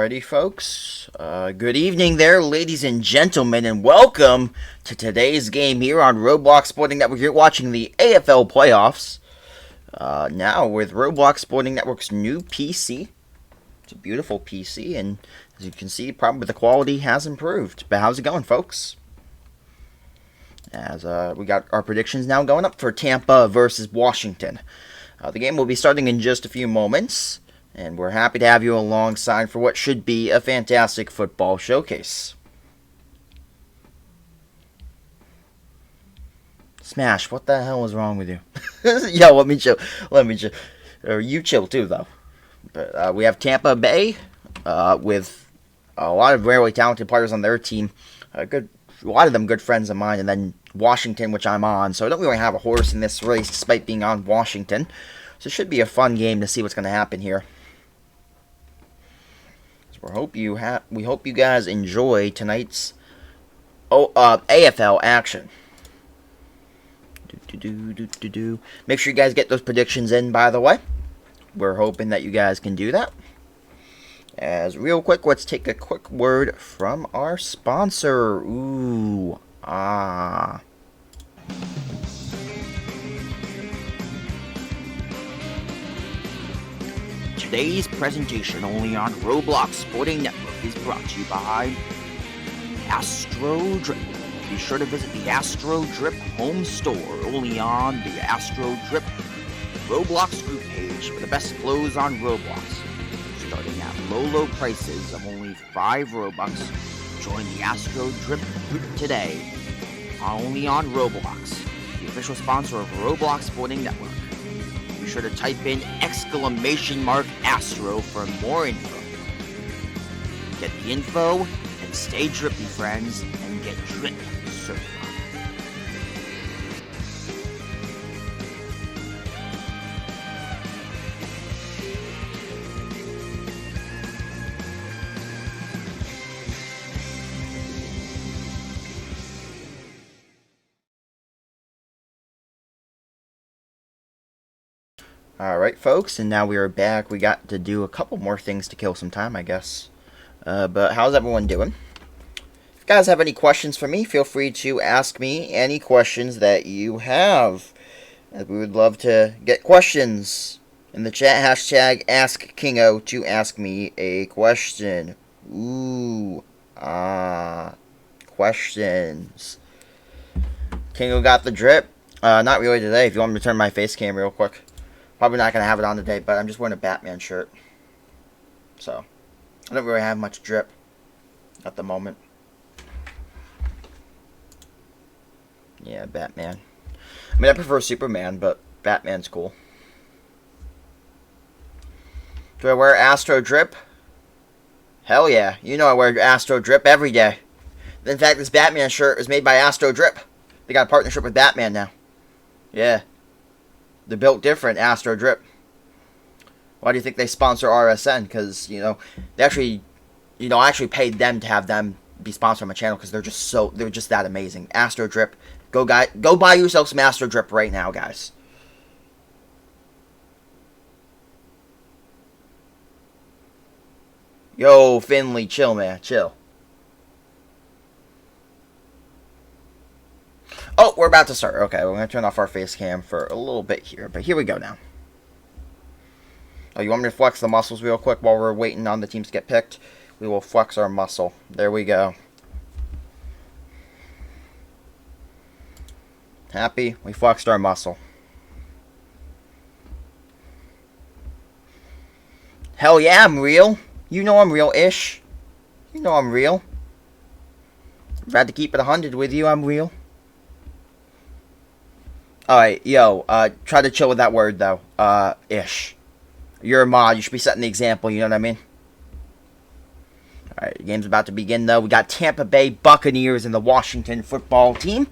Alrighty, folks. Good evening there, ladies and gentlemen, and welcome to today's game here on Roblox Sporting Network. You're watching the AFL playoffs. Now with Roblox Sporting Network's new PC. It's a beautiful PC, and as you can see, probably the quality has improved. But how's it going, folks? As we got our predictions now going up for Tampa versus Washington. The game will be starting in just a few moments. And we're happy to have you alongside for what should be a fantastic football showcase. Smash, what the hell is wrong with you? Yo, let me chill. Or you chill too, though. But we have Tampa Bay with a lot of really talented players on their team. A lot of them good friends of mine, and then Washington, which I'm on. So I don't really have a horse in this race, despite being on Washington. So it should be a fun game to see what's going to happen here. So we hope you guys enjoy tonight's AFL action. Make sure you guys get those predictions in, by the way. We're hoping that you guys can do that. As real quick, let's take a quick word from our sponsor. Ooh, ah. Today's presentation only on Roblox Sporting Network is brought to you by Astro Drip. Be sure to visit the Astro Drip home store only on the Astro Drip Roblox group page for the best clothes on Roblox. Starting at low prices of only 5 Robux. Join the Astro Drip group today. Only on Roblox, the official sponsor of Roblox Sporting Network. Be sure to type in !Astro for more info. Get the info and stay drippy, friends, and get drip certified. Alright, folks, and now we are back. We got to do a couple more things to kill some time, I guess. But how's everyone doing? If you guys have any questions for me, feel free to ask me any questions that you have. We would love to get questions in the chat. Hashtag AskKingo to ask me a question. Ooh, questions. Kingo got the drip. Not really today. If you want me to turn my face cam real quick. Probably not going to have it on today, but I'm just wearing a Batman shirt. So, I don't really have much drip at the moment. Yeah, Batman. I mean, I prefer Superman, but Batman's cool. Do I wear Astro Drip? Hell yeah. You know I wear Astro Drip every day. In fact, this Batman shirt is made by Astro Drip. They got a partnership with Batman now. Yeah. They're built different, Astro Drip. Why do you think they sponsor RSN? Because, they actually, I actually paid them to have them be sponsored on my channel because they're just that amazing. Astro Drip. Go buy yourself some Astro Drip right now, guys. Yo, Finley, chill, man, chill. Oh, we're about to start. Okay, we're going to turn off our face cam for a little bit here. But here we go now. Oh, you want me to flex the muscles real quick while we're waiting on the teams to get picked? We will flex our muscle. There we go. Happy? We flexed our muscle. Hell yeah, I'm real. You know I'm real-ish. You know I'm real. I've had to keep it 100 with you. I'm real. Alright, yo, try to chill with that word, though. Ish. You're a mod, you should be setting the example, you know what I mean? Alright, the game's about to begin, though. We got Tampa Bay Buccaneers and the Washington football team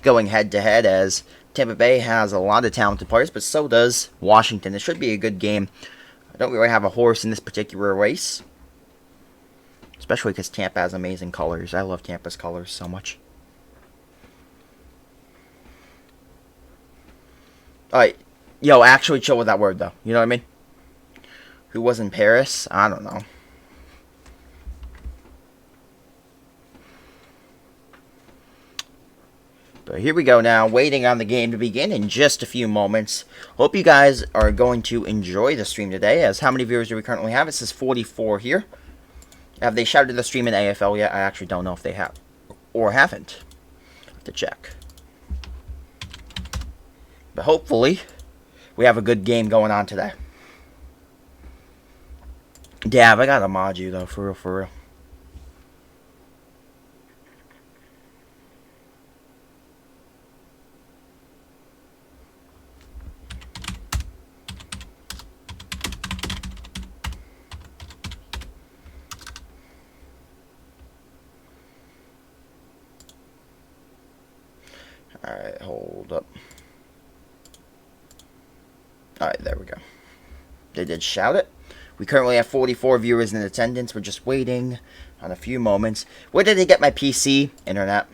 going head-to-head, as Tampa Bay has a lot of talented players, but so does Washington. It should be a good game. I don't really have a horse in this particular race. Especially because Tampa has amazing colors. I love Tampa's colors so much. Alright, yo, actually chill with that word, though. You know what I mean? Who was in Paris? I don't know. But here we go now, waiting on the game to begin in just a few moments. Hope you guys are going to enjoy the stream today, as how many viewers do we currently have? It says 44 here. Have they shouted the stream in AFL yet? I actually don't know if they have. Or haven't. Have to check. But hopefully, we have a good game going on today. Dab, I gotta mod you though, for real, for real. Alright, hold up. Alright, there we go. They did shout it. We currently have 44 viewers in attendance. We're just waiting on a few moments. Where did they get my PC? Internet.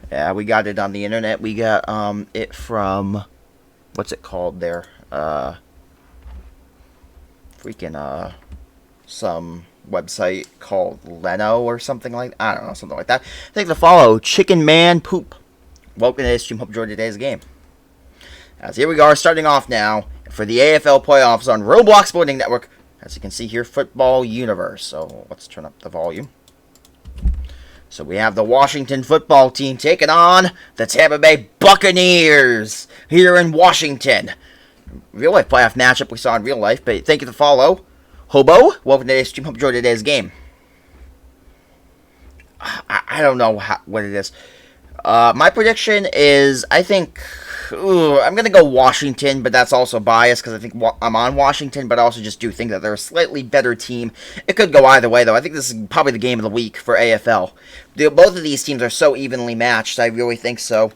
Yeah, we got it on the internet. We got it from, what's it called there? Some website called Leno or something like that. I don't know, something like that. Thank you to follow Chicken Man Poop. Welcome to today's stream. Hope you enjoyed today's game. As here we are, starting off now for the AFL playoffs on Roblox Sporting Network. As you can see here, Football Universe. So let's turn up the volume. So we have the Washington football team taking on the Tampa Bay Buccaneers here in Washington. Real life playoff matchup we saw in real life, but thank you to follow Hobo. Welcome to today's stream. Hope you enjoyed today's game. I don't know what it is. My prediction is, I think, I'm going to go Washington, but that's also biased because I think I'm on Washington, but I also just do think that they're a slightly better team. It could go either way, though. I think this is probably the game of the week for AFL. Both of these teams are so evenly matched. I really think so.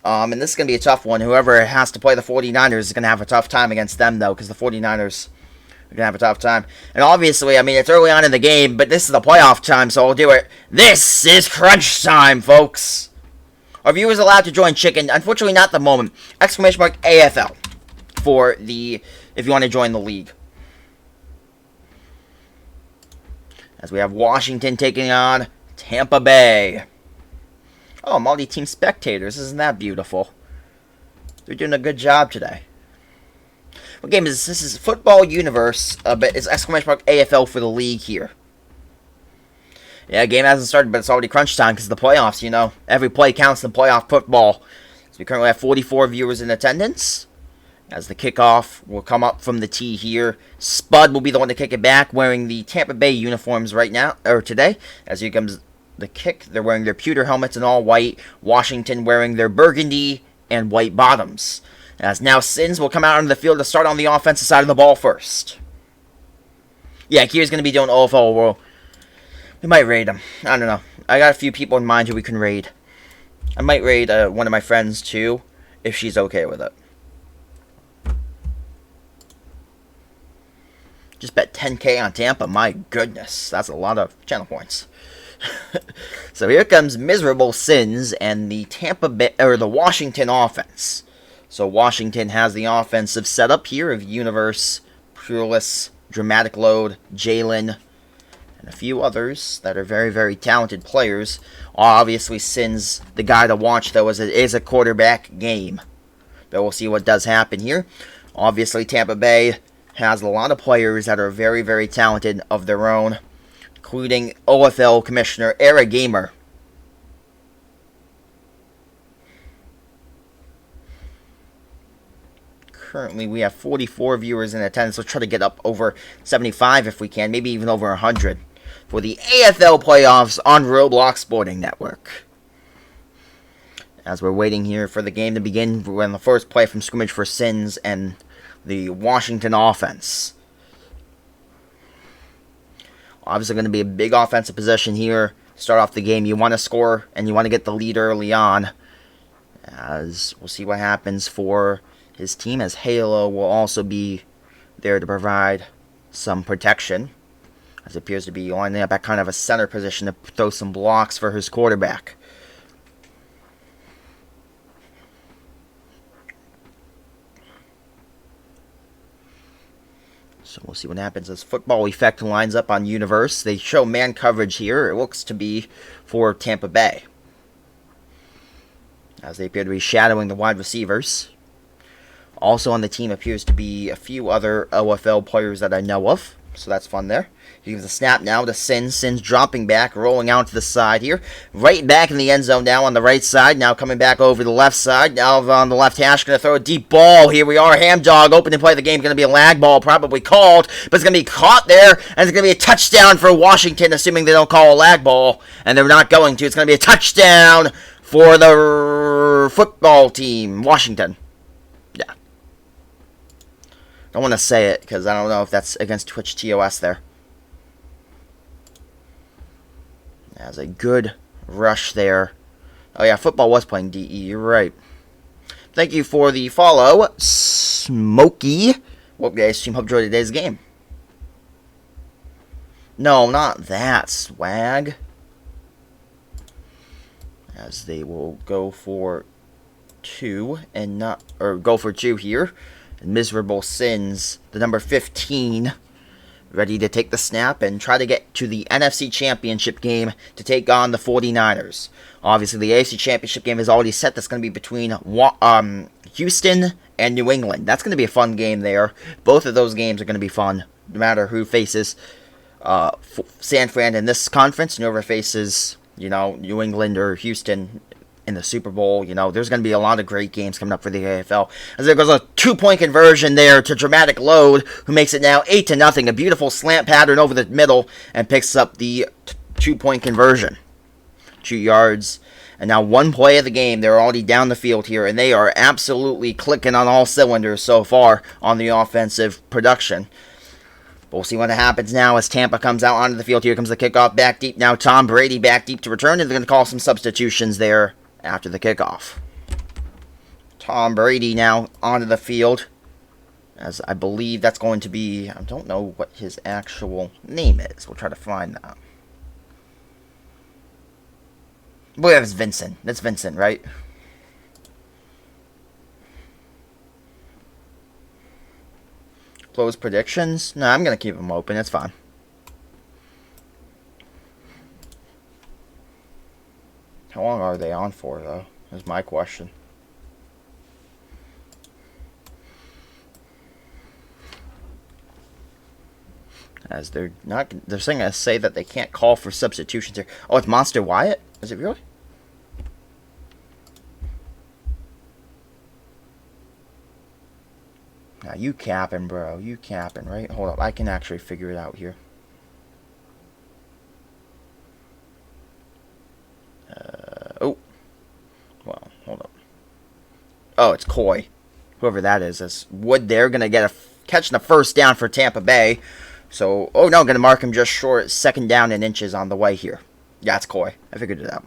And this is going to be a tough one. Whoever has to play the 49ers is going to have a tough time against them, though, because the 49ers are going to have a tough time. And obviously, I mean, it's early on in the game, but this is the playoff time, so I'll do it. This is crunch time, folks. Are viewers allowed to join Chicken? Unfortunately, not at the moment. Exclamation mark AFL for the, if you want to join the league. As we have Washington taking on Tampa Bay. Oh, multi-team spectators. Isn't that beautiful? They're doing a good job today. What game is this? This is Football Universe, but it's exclamation mark AFL for the league here. Yeah, game hasn't started, but it's already crunch time because of the playoffs, you know. Every play counts in playoff football. So we currently have 44 viewers in attendance. As the kickoff will come up from the tee here. Spud will be the one to kick it back, wearing the Tampa Bay uniforms right now, or today. As here comes the kick. They're wearing their pewter helmets in all white. Washington wearing their burgundy and white bottoms. As now Sins will come out onto the field to start on the offensive side of the ball first. Yeah, Kier's going to be doing AFL World. We might raid him. I don't know. I got a few people in mind who we can raid. I might raid one of my friends, too, if she's okay with it. Just bet 10K on Tampa. My goodness. That's a lot of channel points. So here comes Miserable Sins and the Tampa Bay, or the Washington offense. So Washington has the offensive setup here of Universe, Pureless, Dramatic Load, Jalen, and a few others that are very, very talented players. Obviously, Sin's the guy to watch, though, as it is a quarterback game. But we'll see what does happen here. Obviously, Tampa Bay has a lot of players that are very, very talented of their own, including OFL Commissioner Era Gamer. Currently, we have 44 viewers in attendance. Let's try to get up over 75 if we can, maybe even over 100. For the AFL playoffs on Roblox Sporting Network. As we're waiting here for the game to begin, we're in the first play from scrimmage for Sins and the Washington offense. Obviously going to be a big offensive possession here. Start off the game. You want to score and you want to get the lead early on. As we'll see what happens for his team, as Halo will also be there to provide some protection. As it appears to be lining up at kind of a center position to throw some blocks for his quarterback. So we'll see what happens as Football Effect lines up on Universe. They show man coverage here. It looks to be for Tampa Bay, as they appear to be shadowing the wide receivers. Also on the team appears to be a few other OFL players that I know of. So that's fun there. He gives a snap now to Sins. Sins dropping back, rolling out to the side here. Right back in the end zone now on the right side. Now coming back over the left side. Now on the left hash, going to throw a deep ball. Here we are. Ham Dog open to play the game. Going to be a lag ball, probably called. But it's going to be caught there. And it's going to be a touchdown for Washington, assuming they don't call a lag ball. And they're not going to. It's going to be a touchdown for the football team, Washington. Yeah. I don't want to say it because I don't know if that's against Twitch TOS there. As a good rush there Oh yeah, football was playing DE. You're right. Thank you for the follow, Smokey. Well, guys, team hope enjoyed today's game. No, not that, Swag. As they will go for 2 and not, or go for 2 here. And Miserable Sins, the number 15, ready to take the snap and try to get to the NFC Championship game to take on the 49ers. Obviously, the AFC Championship game is already set. That's going to be between Houston and New England. That's going to be a fun game there. Both of those games are going to be fun, no matter who faces San Fran in this conference, and whoever faces, New England or Houston in the Super Bowl. There's going to be a lot of great games coming up for the AFL. As there goes a 2-point conversion there to Dramatic Load, who makes it now 8-0. A beautiful slant pattern over the middle and picks up the 2-point conversion. 2 yards. And now 1 play of the game. They're already down the field here, and they are absolutely clicking on all cylinders so far on the offensive production. But we'll see what happens now as Tampa comes out onto the field. Here comes the kickoff back deep. Now Tom Brady back deep to return, and they're going to call some substitutions there after the kickoff. Tom Brady now onto the field, as I believe that's going to be, I don't know what his actual name is. We'll try to find that. I believe it's Vincent. That's Vincent, right? Close predictions? No, I'm going to keep them open. It's fine. How long are they on for, though? Is my question. As they're saying to say that they can't call for substitutions here. Oh, it's Monster Wyatt? Is it really? Now, you capping, bro. You capping, right? Hold up. I can actually figure it out here. Oh. Well, hold up. Oh, it's Coy. Whoever that is Wood there. Going to get catching the first down for Tampa Bay. So, oh no, going to mark him just short. 2nd down and inches on the way here. Yeah, it's Coy. I figured it out.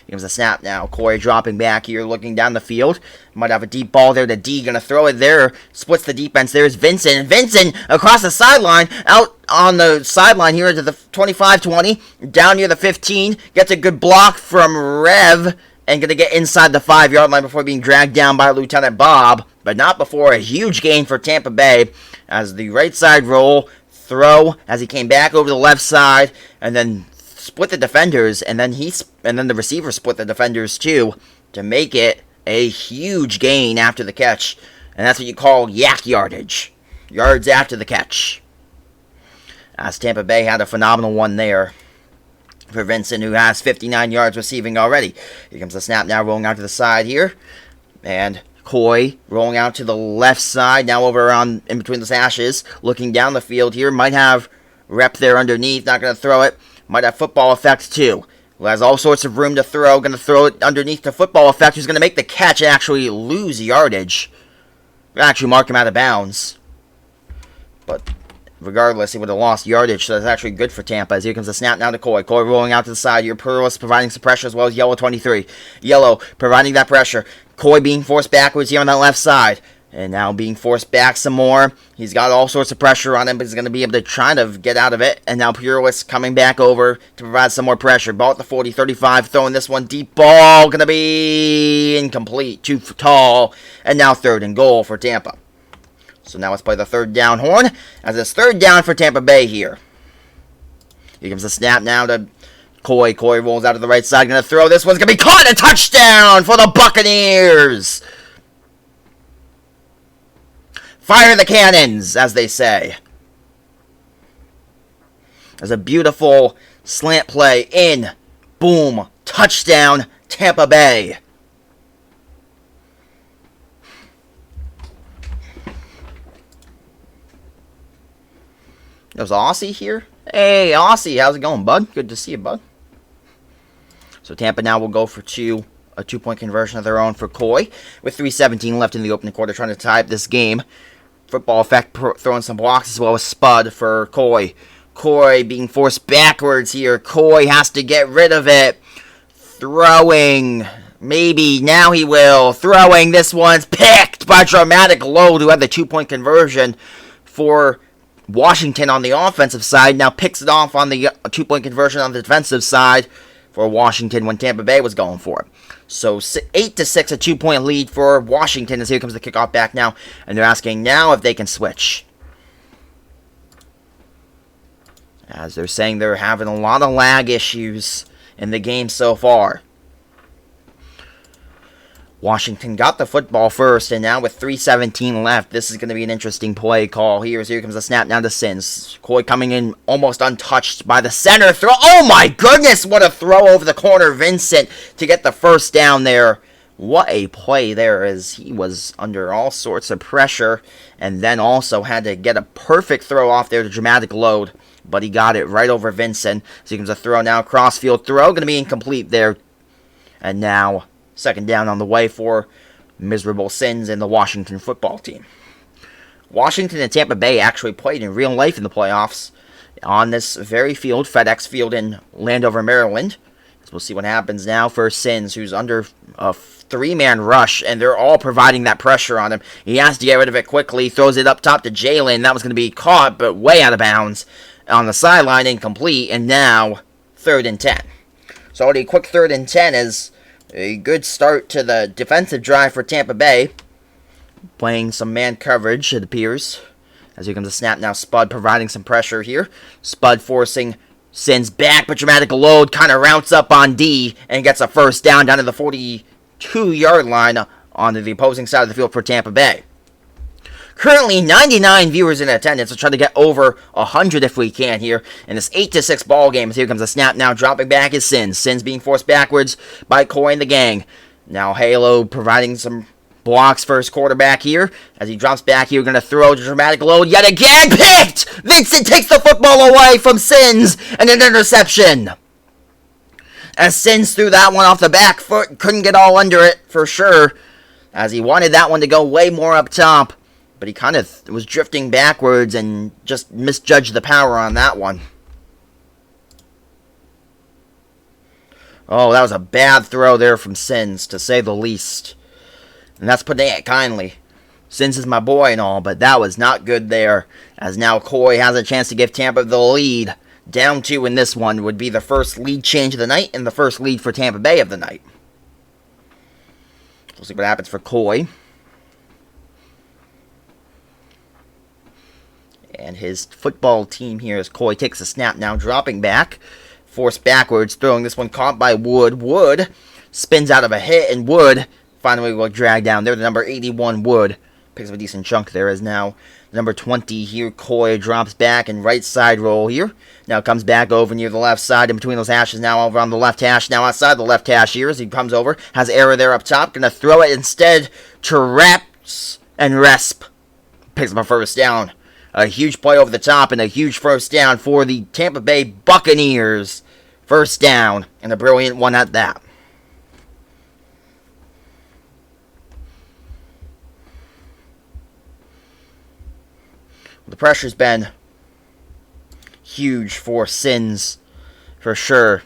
Here comes a snap now. Coy dropping back here, looking down the field. Might have a deep ball there to D. Going to throw it there. Splits the defense. There's Vincent. Vincent across the sideline. Out on the sideline here to the 25-20. Down near the 15. Gets a good block from Rev. And going to get inside the 5-yard line before being dragged down by Lieutenant Bob. But not before a huge gain for Tampa Bay. As the right side roll. Throw as he came back over the left side. And then split the defenders, and then the receiver split the defenders too to make it a huge gain after the catch, and that's what you call yak yardage, yards after the catch. As Tampa Bay had a phenomenal one there for Vincent, who has 59 yards receiving already. Here comes the snap now, rolling out to the side here, and Coy rolling out to the left side now over around in between the sashes, looking down the field here. Might have Rep there underneath, not going to throw it. Might have football effect too. Who has all sorts of room to throw. Going to throw it underneath the football effect. Who's going to make the catch and actually lose yardage. Actually mark him out of bounds. But regardless, he would have lost yardage. So that's actually good for Tampa. As here comes the snap now to Coy. Coy rolling out to the side here. Perlis providing some pressure as well as Yellow 23. Yellow providing that pressure. Coy being forced backwards here on that left side. And now being forced back some more. He's got all sorts of pressure on him, but he's going to be able to try to get out of it. And now Purelis coming back over to provide some more pressure. Ball at the 40-35, throwing this one deep ball. Going to be incomplete, too tall. And now 3rd and goal for Tampa. So now let's play the 3rd down horn. As it's 3rd down for Tampa Bay here. Here comes the snap now to Coy. Coy rolls out to the right side. Going to throw. This one's going to be caught. A touchdown for the Buccaneers. Fire the cannons, as they say. There's a beautiful slant play in. Boom. Touchdown, Tampa Bay. There's Aussie here. Hey, Aussie, how's it going, bud? Good to see you, bud. So Tampa now will go for a 2-point conversion of their own for Coy. With 3:17 left in the opening quarter, trying to tie up this game. Football effect throwing some blocks as well as Spud for Coy. Coy being forced backwards here. Coy has to get rid of it. Throwing. Maybe. Now he will. Throwing. This one's picked by Dramatic Load, who had the 2-point conversion for Washington on the offensive side. Now picks it off on the 2-point conversion on the defensive side for Washington when Tampa Bay was going for it. So 8-6, a 2-point lead for Washington as here comes the kickoff back now. And they're asking now if they can switch. As they're saying they're having a lot of lag issues in the game so far. Washington got the football first, and now with 3:17 left, this is going to be an interesting play call here. Here comes the snap down to Sins. Coy coming in almost untouched by the center throw. Oh my goodness, what a throw over the corner. Vincent to get the first down there. What a play there, as he was under all sorts of pressure, and then also had to get a perfect throw off there to Dramatic Load. But he got it right over Vincent. So here comes a throw now, crossfield throw. Going to be incomplete there. And now, second down on the way for miserable Sins and the Washington football team. Washington and Tampa Bay actually played in real life in the playoffs on this very field, FedEx Field in Landover, Maryland. So we'll see what happens now for Sins, who's under a 3-man rush, and they're all providing that pressure on him. He has to get rid of it quickly, throws it up top to Jalen. That was going to be caught, but way out of bounds on the sideline, incomplete, and now 3rd and 10. So already a quick 3rd and 10 is a good start to the defensive drive for Tampa Bay. Playing some man coverage, it appears. As here comes a snap now, Spud providing some pressure here. Spud forcing Sins back, but Dramatic Load kind of rounds up on D and gets a first down to the 42-yard line onto the opposing side of the field for Tampa Bay. Currently, 99 viewers in attendance. We'll try to get over 100 if we can here in this 8-6 ball game. Here comes a snap now. Dropping back is Sins. Sins being forced backwards by Coy and the gang. Now Halo providing some blocks for his quarterback here. As he drops back here, going to throw to Dramatic Load yet again. Picked! Vincent takes the football away from Sins and an interception. As Sins threw that one off the back foot. Couldn't get all under it for sure. As he wanted that one to go way more up top. But he kind of was drifting backwards and just misjudged the power on that one. Oh, that was a bad throw there from Sins, to say the least. And that's putting it kindly. Sins is my boy and all, but that was not good there. As now Coy has a chance to give Tampa the lead. Down 2 in this one would be the first lead change of the night and the first lead for Tampa Bay of the night. We'll see what happens for Coy. And his football team here as Coy takes a snap now, dropping back. Forced backwards, throwing this one caught by Wood. Wood spins out of a hit, and Wood finally will drag down. There, the number 81 Wood picks up a decent chunk there, as now number 20 here, Coy drops back and right side roll here. Now comes back over near the left side in between those hashes, now over on the left hash, now outside the left hash here as he comes over. Has error there up top, gonna throw it instead to Raps, and Resp picks up a first down. A huge play over the top and a huge first down for the Tampa Bay Buccaneers. First down, and a brilliant one at that. The pressure's been huge for Sins, for sure.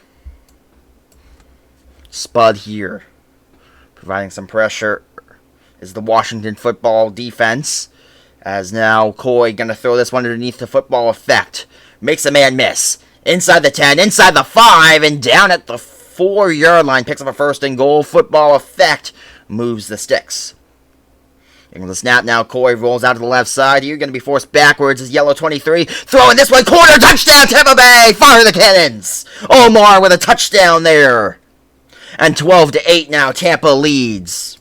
Spud here, providing some pressure, is the Washington football defense. As now Coy going to throw this one underneath the football effect. Makes a man miss. Inside the 10, inside the 5, and down at the 4-yard line. Picks up a first and goal. Football effect moves the sticks. Here comes the snap now. Coy rolls out to the left side. You're going to be forced backwards as Yellow 23. Throwing this one. Corner touchdown Tampa Bay. Fire the cannons. Omar with a touchdown there. And 12-8 now. Tampa leads.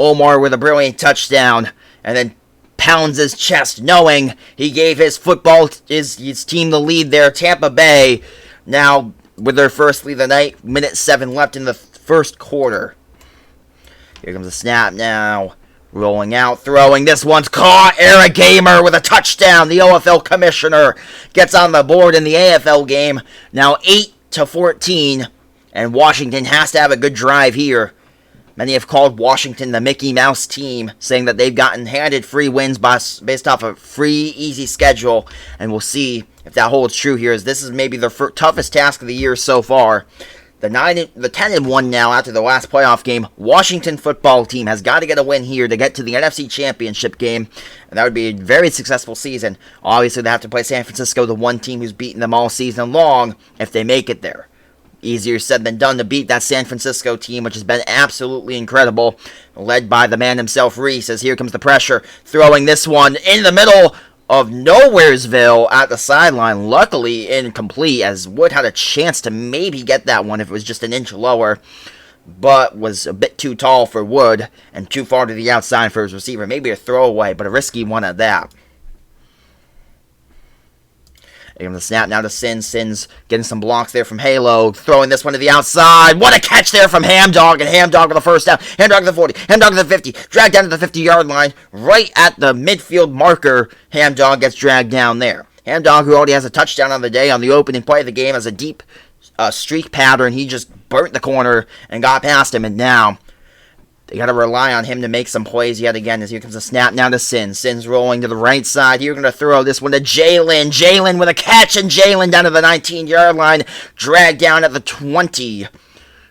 Omar with a brilliant touchdown, and then pounds his chest, knowing he gave his team the lead there. Tampa Bay, now with their first lead of the night, minute 7 left in the first quarter. Here comes the snap now, rolling out, throwing. This one's caught. Eric Gamer with a touchdown. The OFL commissioner gets on the board in the AFL game. Now 8-14, and Washington has to have a good drive here. Many have called Washington the Mickey Mouse team, saying that they've gotten handed free wins based off a free, easy schedule, and we'll see if that holds true here, as this is maybe the toughest task of the year so far. The 10-1 now after the last playoff game. Washington football team has got to get a win here to get to the NFC Championship game, and that would be a very successful season. Obviously, they have to play San Francisco, the one team who's beaten them all season long, if they make it there. Easier said than done to beat that San Francisco team, which has been absolutely incredible, led by the man himself, Reese, as here comes the pressure, throwing this one in the middle of Nowheresville at the sideline. Luckily incomplete, as Wood had a chance to maybe get that one if it was just an inch lower, but was a bit too tall for Wood and too far to the outside for his receiver. Maybe a throwaway, but a risky one at that. Here the snap now to Sins. Sins getting some blocks there from Halo. Throwing this one to the outside. What a catch there from Hamdog. And Hamdog with the first down. Hamdog to the 40. Hamdog to the 50. Dragged down to the 50-yard line. Right at the midfield marker. Hamdog gets dragged down there. Hamdog, who already has a touchdown on the day on the opening play of the game, has a deep streak pattern. He just burnt the corner and got past him. And now they got to rely on him to make some plays yet again, as here comes a snap now to Sins. Sins rolling to the right side. Here, going to throw this one to Jalen. Jalen with a catch, and Jalen down to the 19-yard line. Dragged down at the 20.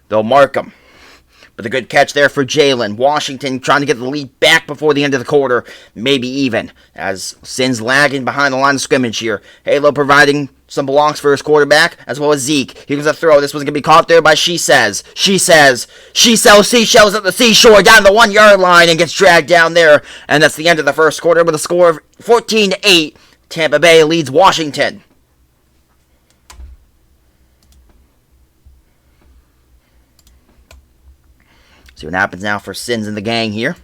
They'll mark him. But a good catch there for Jalen. Washington trying to get the lead back before the end of the quarter. Maybe even, as Sins lagging behind the line of scrimmage here. Halo providing some blocks for his quarterback, as well as Zeke. Here comes a throw. This one's going to be caught there by She Sells seashells at the seashore down the 1-yard line and gets dragged down there. And that's the end of the first quarter with a score of 14-8. Tampa Bay leads Washington. See what happens now for Sins and the gang here.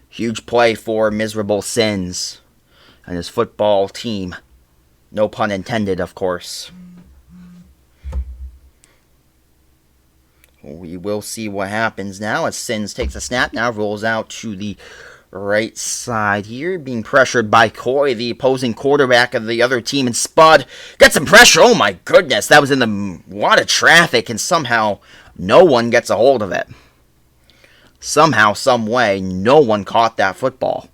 Huge play for miserable Sins and his football team. No pun intended, of course. We will see what happens now as Sins takes a snap now, rolls out to the right side here, being pressured by Coy, the opposing quarterback of the other team, and Spud gets some pressure. Oh my goodness, that was in a lot of traffic, and somehow no one gets a hold of it. Somehow, some way, no one caught that football.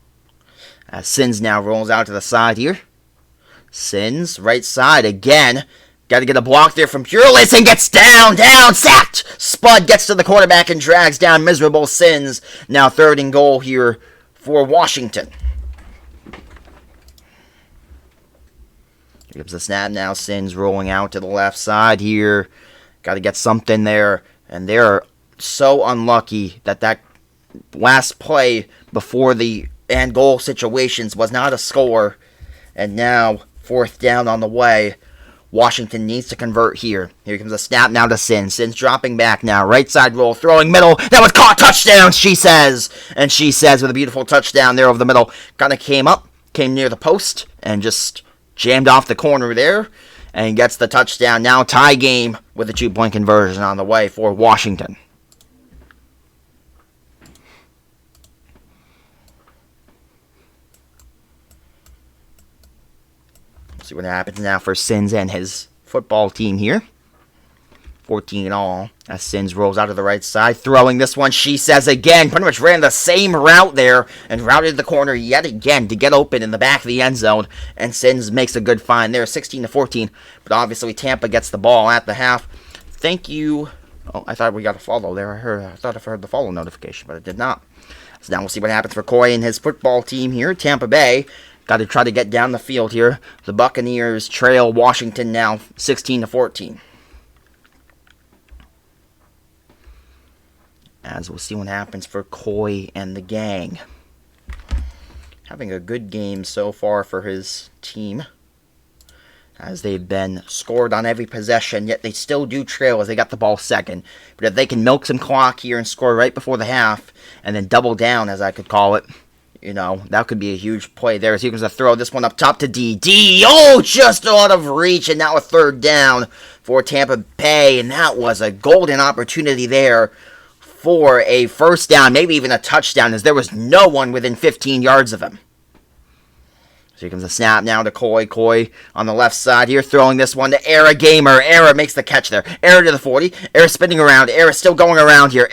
As Sins now rolls out to the side here. Sins, right side again. Got to get a block there from Pureless and gets down, sacked. Spud gets to the quarterback and drags down miserable Sins. Now 3rd and goal here for Washington. Here comes the snap now. Sins rolling out to the left side here. Got to get something there. And they're so unlucky that last play before the and goal situations was not a score. And now 4th down on the way. Washington needs to convert here. Here comes a snap now to Sins. Sins dropping back now. Right side roll, throwing middle. That was caught. Touchdown, She Says. And She Says with a beautiful touchdown there over the middle. Kind of came near the post, and just jammed off the corner there. And gets the touchdown. Now tie game with a 2-point conversion on the way for Washington. See what happens now for Sins and his football team here. 14 in all as Sins rolls out to the right side. Throwing this one, She Says again. Pretty much ran the same route there and routed the corner yet again to get open in the back of the end zone. And Sins makes a good find there, 16-14. But obviously Tampa gets the ball at the half. Thank you. Oh, I thought we got a follow there. I thought I heard the follow notification, but it did not. So now we'll see what happens for Coy and his football team here. Tampa Bay got to try to get down the field here. The Buccaneers trail Washington now 16-14. As we'll see what happens for Coy and the gang. Having a good game so far for his team, as they've been scored on every possession, yet they still do trail as they got the ball second. But if they can milk some clock here and score right before the half, and then double down, as I could call it, that could be a huge play there. As he comes to throw this one up top to D. Oh, just out of reach, and now a 3rd down for Tampa Bay. And that was a golden opportunity there for a 1st down, maybe even a touchdown, as there was no one within 15 yards of him. So here comes a snap now to Coy. Coy on the left side here, throwing this one to Era Gamer. Era makes the catch there. Era to the 40. Era spinning around. Era still going around here.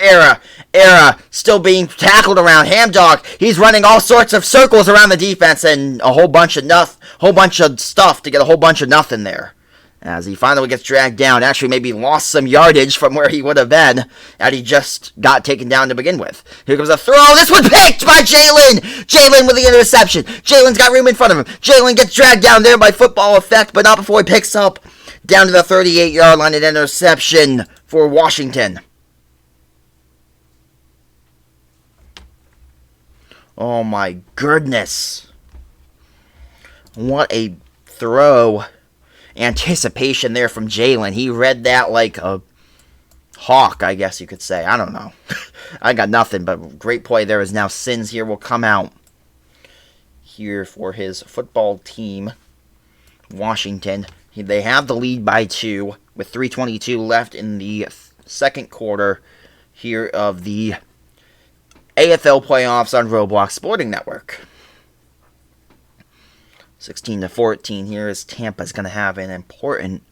Era still being tackled around. Hamdog, he's running all sorts of circles around the defense and a whole bunch of stuff to get a whole bunch of nothing there. As he finally gets dragged down, actually maybe lost some yardage from where he would have been had he just got taken down to begin with. Here comes a throw. This one picked by Jalen. Jalen with the interception. Jalen's got room in front of him. Jalen gets dragged down there by football effect, but not before he picks up down to the 38-yard line, an interception for Washington. Oh my goodness. What a throw. Anticipation there from Jalen. He read that like a hawk, I guess you could say. I don't know. I got nothing, but great play there as now Sins here will come out here for his football team, Washington. They have the lead by 2 with 3:22 left in the second quarter here of the AFL playoffs on Roblox Sporting Network. 16-14 here as Tampa's going to have an important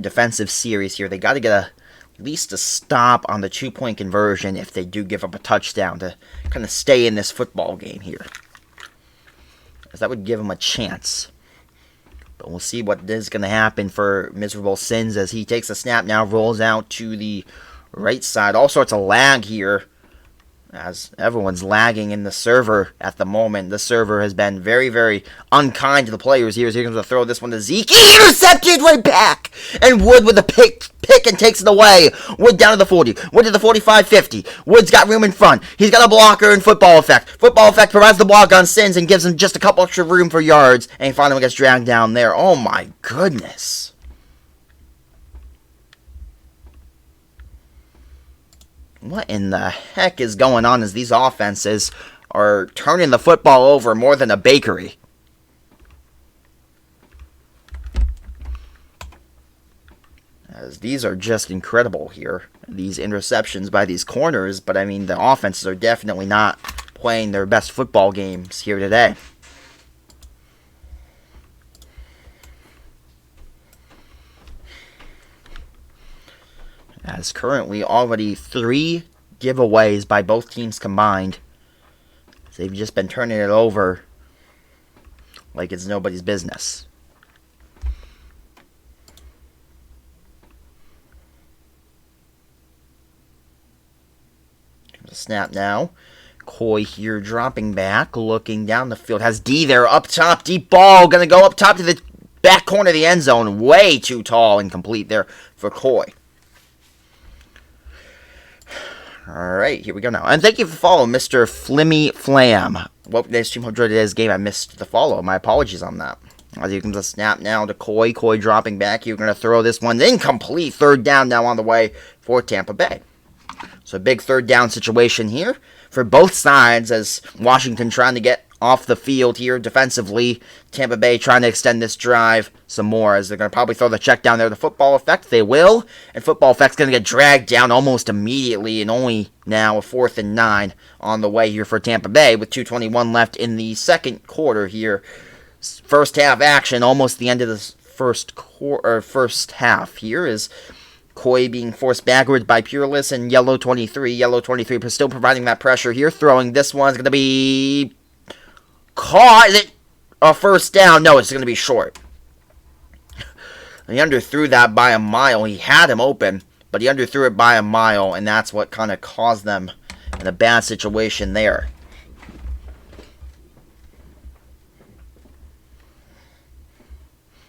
defensive series here. They got to get at least a stop on the 2-point conversion if they do give up a touchdown to kind of stay in this football game here. As that would give them a chance. But we'll see what is going to happen for Miserable Sins as he takes a snap now, rolls out to the right side. All sorts of lag here, as everyone's lagging in the server at the moment. The server has been very, very unkind to the players here. Here comes a throw. This one to Zeke. He intercepted right back. And Wood with a pick and takes it away. Wood down to the 40. Wood to the 45-50. Wood's got room in front. He's got a blocker in football effect. Football effect provides the block on Sins and gives him just a couple extra room for yards. And he finally gets dragged down there. Oh my goodness. What in the heck is going on as these offenses are turning the football over more than a bakery? As these are just incredible here. These interceptions by these corners, but I mean the offenses are definitely not playing their best football games here today. As currently already 3 giveaways by both teams combined. They've just been turning it over like it's nobody's business. Comes a snap now. Coy here dropping back, looking down the field. Has D there up top, deep ball. Gonna go up top to the back corner of the end zone. Way too tall and complete there for Coy. Alright, here we go now. And thank you for following Mr. Flimmy Flam. Welcome to today's stream. Hope you enjoyed today's game. I missed the follow. My apologies on that. As here comes a snap now to Coy. Coy dropping back. You're going to throw this one. Incomplete. Third down now on the way for Tampa Bay. So a big third down situation here for both sides as Washington trying to get off the field here defensively. Tampa Bay trying to extend this drive some more as they're going to probably throw the check down there to football effect. They will. And football effect's going to get dragged down almost immediately and only now a 4th and 9 on the way here for Tampa Bay with 2:21 left in the second quarter here. First half action, almost the end of the first half here is Coy being forced backwards by Pureless and Yellow 23. Yellow 23 still providing that pressure here. Throwing this one's going to be caught. Is it a first down? No, it's going to be short. He underthrew that by a mile. He had him open, but he underthrew it by a mile, and that's what kind of caused them in a bad situation there.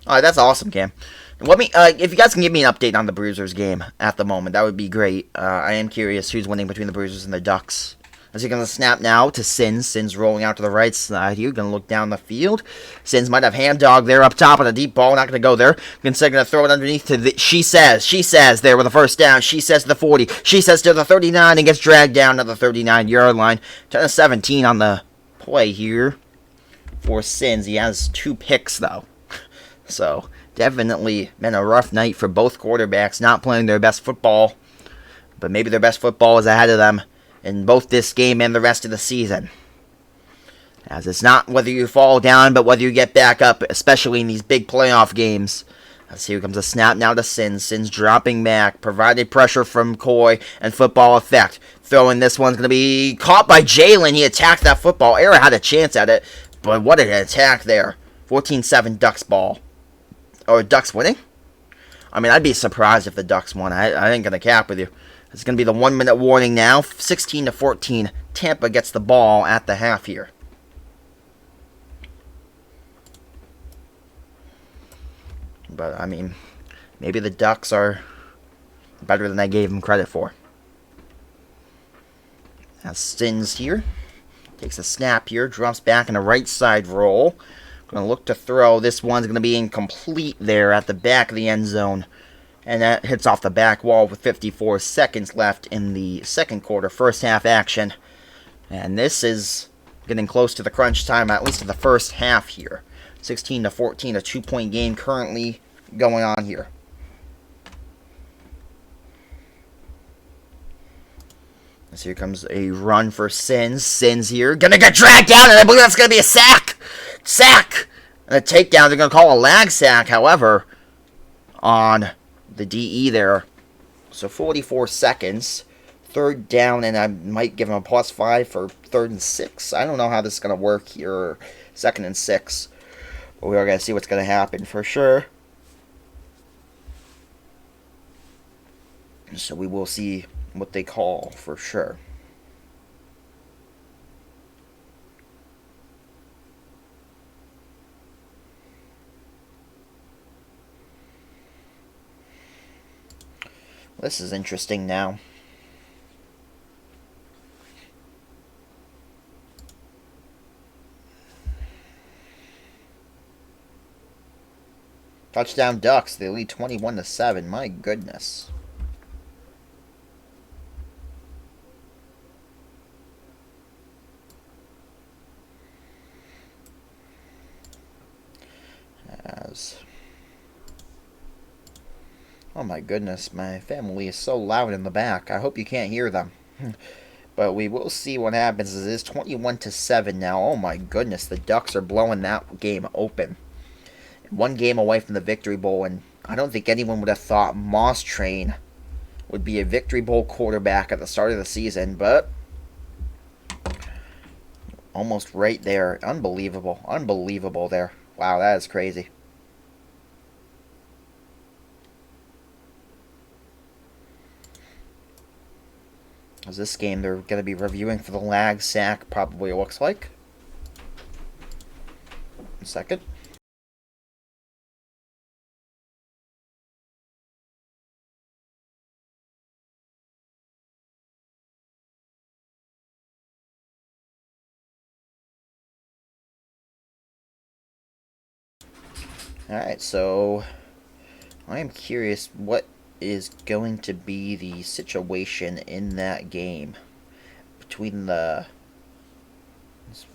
Alright, that's awesome, Cam. Let me, if you guys can give me an update on the Bruisers game at the moment, that would be great. I am curious who's winning between the Bruisers and the Ducks. As you're going to snap now to Sins. Sins rolling out to the right side here. Going to look down the field. Sins might have hand dog there up top on a deep ball. Not going to go there. Instead, going to throw it underneath to the... She says there with a first down. She says to the 40. She says to the 39 and gets dragged down to the 39-yard line. 10-17 on the play here for Sins. He has 2 picks, though. So, definitely been a rough night for both quarterbacks. Not playing their best football. But maybe their best football is ahead of them in both this game and the rest of the season. As it's not whether you fall down, but whether you get back up, especially in these big playoff games. As here comes a snap now to Sins. Sins dropping back, provided pressure from Coy and football effect. Throwing this one's going to be caught by Jalen. He attacked that football. Era had a chance at it, but what an attack there. 14-7 Ducks ball. Or Ducks winning? I mean, I'd be surprised if the Ducks won. I ain't going to cap with you. It's going to be the 1 minute warning now. 16-14. Tampa gets the ball at the half here. But, I mean, maybe the Ducks are better than I gave them credit for. As Sins here. Takes a snap here. Drops back in a right side roll. Going to look to throw. This one's going to be incomplete there at the back of the end zone. And that hits off the back wall with 54 seconds left in the second quarter. First half action. And this is getting close to the crunch time, at least in the first half here. 16-14, a 2-point game currently going on here. So here comes a run for Sins. Sins here, gonna get dragged down, and I believe that's gonna be a sack. Sack! And a takedown, they're gonna call a lag sack, however, on the DE there. So 44 seconds. Third down, and I might give him a +5 for 3rd and 6. I don't know how this is gonna work here. 2nd and 6. But we are going to see what's going to happen for sure. So we will see what they call for sure. This is interesting now. Touchdown Ducks. They lead 21-7. My goodness. Oh my goodness, my family is so loud in the back. I hope you can't hear them. But we will see what happens. It is 21-7 now. Oh my goodness, the Ducks are blowing that game open. 1 game away from the Victory Bowl, and I don't think anyone would have thought Moss Train would be a Victory Bowl quarterback at the start of the season, but almost right there. Unbelievable. Unbelievable there. Wow, that is crazy. As this game, they're going to be reviewing for the lag sack, probably it looks like. 1 second. Alright, so I am curious what is going to be the situation in that game between the...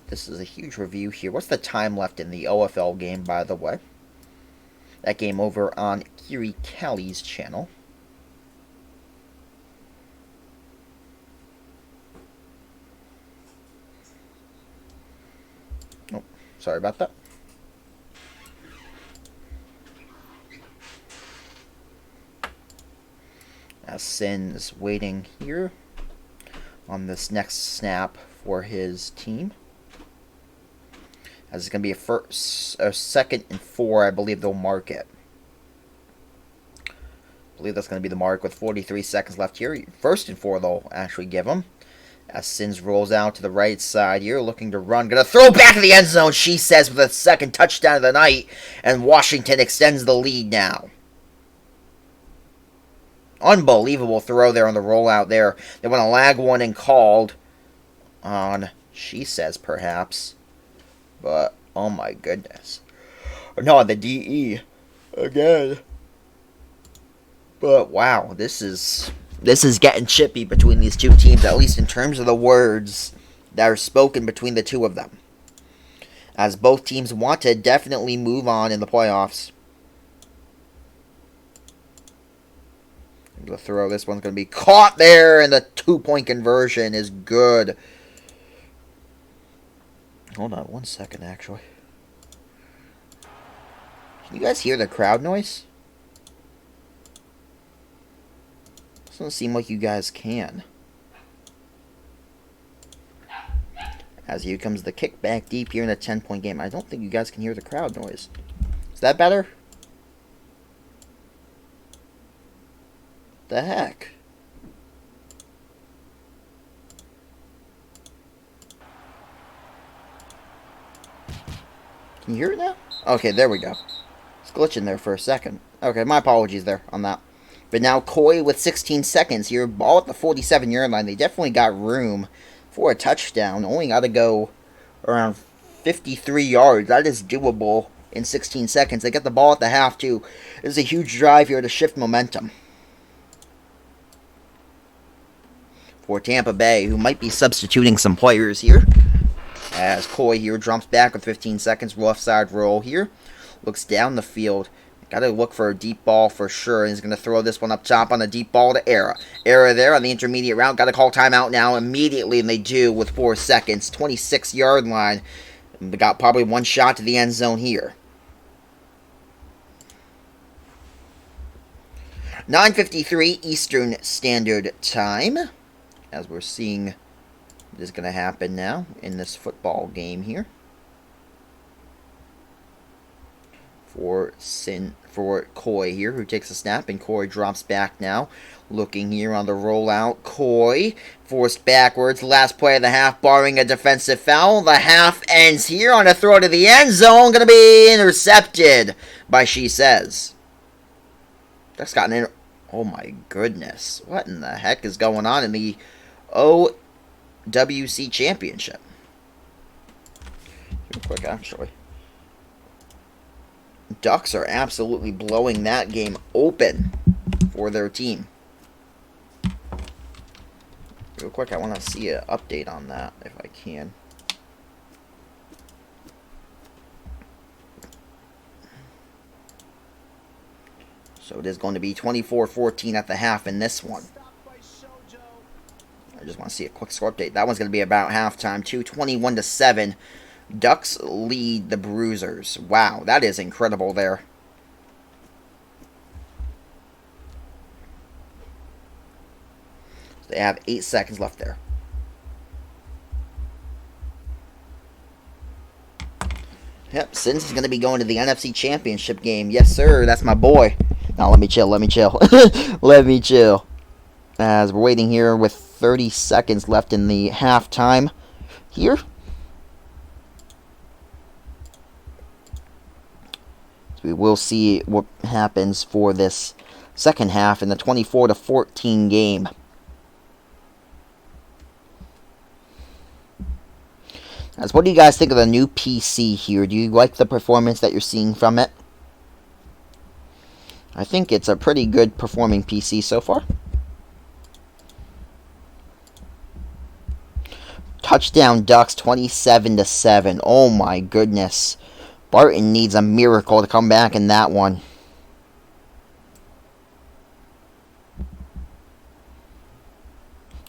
This is a huge review here. What's the time left in the OFL game, by the way? That game over on Kiri Calli's channel. Oh, sorry about that. As Sin's waiting here on this next snap for his team. As it's going to be a 2nd and 4, I believe they'll mark it. I believe that's going to be the mark with 43 seconds left here. 1st and 4 they'll actually give him. As Sins rolls out to the right side here, looking to run. Going to throw back in the end zone, she says, with a 2nd touchdown of the night. And Washington extends the lead now. Unbelievable throw there on the rollout there. They want to lag one and called on, she says, perhaps. But, oh my goodness. No, the DE again. But, wow, this is getting chippy between these two teams, at least in terms of the words that are spoken between the two of them. As both teams want to definitely move on in the playoffs. The throw, this one's going to be caught there, and the 2-point conversion is good. Hold on 1 second, actually. Can you guys hear the crowd noise? Doesn't seem like you guys can. As here comes the kickback deep here in a 10-point game. I don't think you guys can hear the crowd noise. Is that better? The heck? Can you hear it now? Okay, there we go. It's glitching there for a second. Okay, my apologies there on that. But now Coy with 16 seconds here. Ball at the 47-yard line. They definitely got room for a touchdown. Only got to go around 53 yards. That is doable in 16 seconds. They get the ball at the half, too. This is a huge drive here to shift momentum for Tampa Bay, who might be substituting some players here. As Coy here jumps back with 15 seconds. Left side roll here. Looks down the field. Got to look for a deep ball for sure. And he's going to throw this one up top on the deep ball to Era. Era there on the intermediate route. Got to call timeout now immediately, and they do with 4 seconds. 26-yard line. They got probably one shot to the end zone here. 9:53 Eastern Standard Time. As we're seeing what is going to happen now in this football game here. For Coy here, who takes a snap, and Coy drops back now. Looking here on the rollout. Coy forced backwards. Last play of the half, barring a defensive foul. The half ends here on a throw to the end zone. Going to be intercepted by She Says. That's gotten in. Oh my goodness. What in the heck is going on in the OWC Championship? Real quick, actually. Ducks are absolutely blowing that game open for their team. Real quick, I want to see an update on that, if I can. So it is going to be 24-14 at the half in this one. I just want to see a quick score update. That one's going to be about halftime, too. 21-7. Ducks lead the Bruisers. Wow, that is incredible there. They have 8 seconds left there. Yep, Sins is going to be going to the NFC Championship game. Yes, sir, that's my boy. Now, let me chill. Let me chill. As we're waiting here with 30 seconds left in the halftime here. We will see what happens for this second half in the 24-14 game. As what do you guys think of the new PC here? Do you like the performance that you're seeing from it? I think it's a pretty good performing PC so far. Touchdown Ducks 27-7. Oh my goodness. Barton needs a miracle to come back in that one.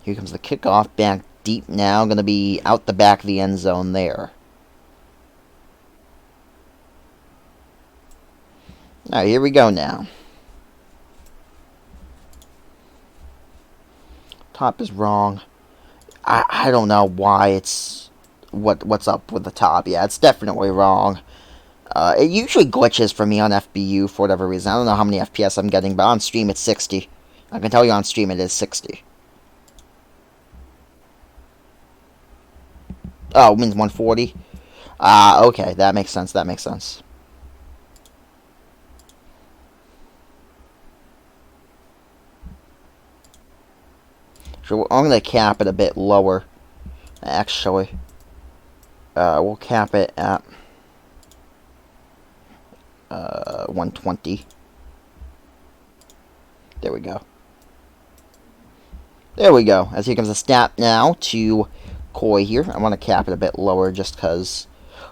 Here comes the kickoff back deep now. Going to be out the back of the end zone there. Alright, here we go now. Top is wrong. I don't know why it's... What's up with the top. Yeah, it's definitely wrong. It usually glitches for me on FBU for whatever reason. I don't know how many FPS I'm getting, but on stream it's 60. I can tell you on stream it is 60. Oh, it means 140? Okay, that makes sense, So I'm going to cap it a bit lower, actually. We'll cap it at 120. There we go. As here comes a snap now to Coy here. I want to cap it a bit lower just because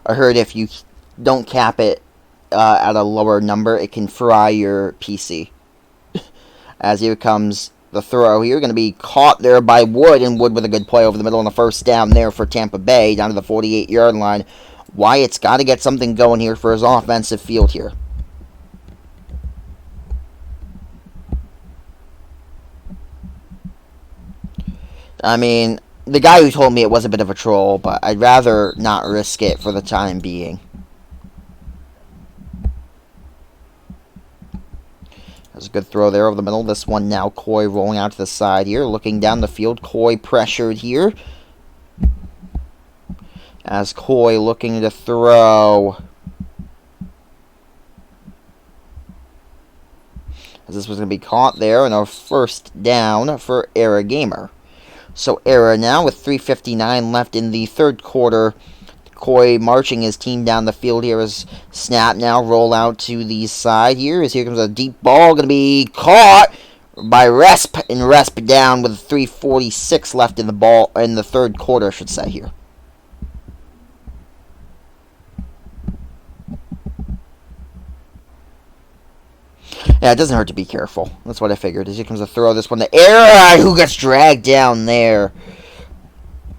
I heard if you don't cap it at a lower number, it can fry your PC. As here comes The throw here going to be caught there by Wood, and Wood with a good play over the middle on the first down there for Tampa Bay, down to the 48-yard line. Wyatt's got to get something going here for his offensive field here. I mean, the guy who told me it was a bit of a troll, but I'd rather not risk it for the time being. There's a good throw there over the middle. This one now, Coy rolling out to the side here, looking down the field. Coy pressured here. As Coy looking to throw. As this was going to be caught there, and a first down for Era Gamer. So Era now with 3:59 left in the third quarter. Coy marching his team down the field here as snap now, roll out to the side here. As here comes a deep ball, going to be caught by Resp, and Resp down with 3:46 left in the third quarter, I should say here. Yeah, it doesn't hurt to be careful. That's what I figured. As here comes a throw. This one to Era, who gets dragged down there.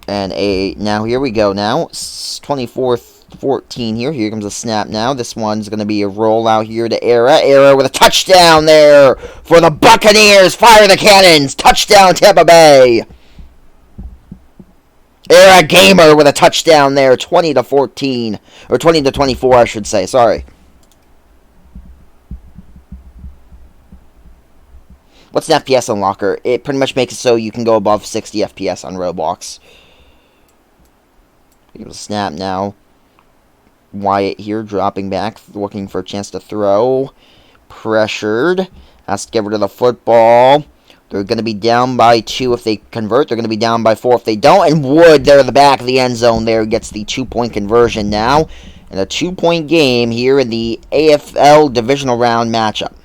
And now here we go now. 24-14 here. Here comes a snap now. This one's going to be a rollout here to Era. Era with a touchdown there for the Buccaneers. Fire the cannons. Touchdown Tampa Bay. Era Gamer with a touchdown there. 20-14. Or 20-24, I should say. Sorry. What's an FPS unlocker? It pretty much makes it so you can go above 60 FPS on Roblox. Give a snap now. Wyatt here dropping back, looking for a chance to throw. Pressured. Has to get rid of the football. They're going to be down by 2 if they convert. They're going to be down by 4 if they don't. And Wood there in the back of the end zone there gets the 2-point conversion now. And a 2-point game here in the AFL divisional round matchup.